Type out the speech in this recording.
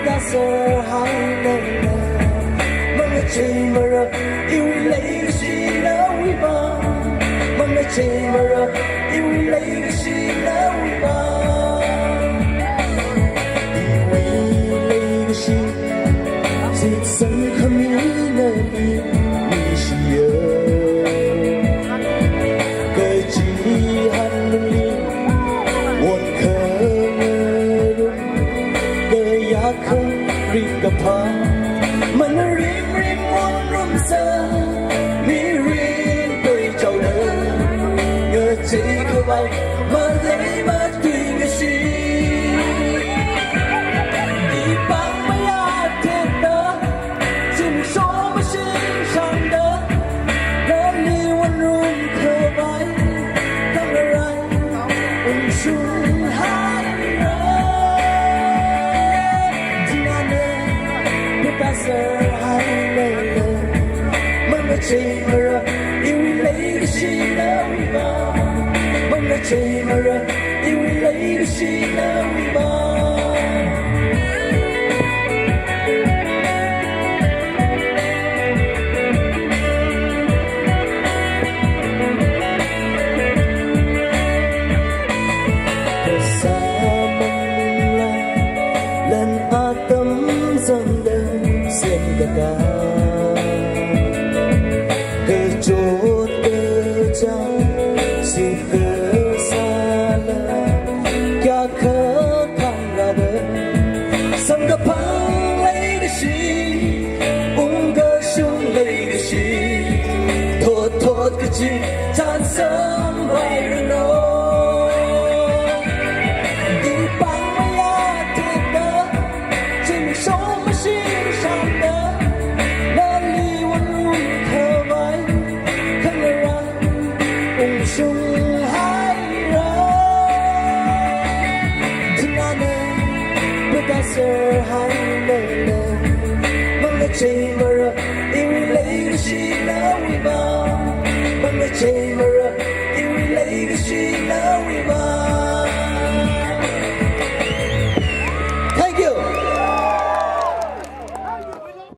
ta sợ hai lần mong là chơi mà rồi yêu lấy cái gì đó quý bao mong là chơi mà rồi yêu lấy cái gì đó quý bao yêu lấy cái gì chỉ sống không nghĩ nơi đi mi chỉ cái chỉ hắn luôn điวนเคยรุ่งเกยอยากเคยรีบกับพามันรีบวนรุ่มเซอมีรีบไปเจ้าเดินเงยจีเข้าไปมาเลยมาตีกันสิอีปังไม่อยากเจ็บเด้อจึงโชว์มาชิงช่างเด้อแล้วนี่วันรุ่งเธอไปทำอะไรอุ่นชุ่มหายที่นั่นเองไม่ตาเสือหายเลยมันไม่ใช่มาระอีวิเลยก็ชีนะวิบามันไม่ใช่มาระอีวิเลยก็ชีนะวิบาKejut kejam si kesalahan kya kekang rada sanggapang lay de shi unga shung lay de shi thot ke chi chan sam vai rano di pang maya te da chim song ma shi shang daชุ่มหายรักที่นั่นเองไม่ตาเสือหายเลยมันไม่ใช่มาระอีวิเลยก็ชีนะวิบามันไม่ใช่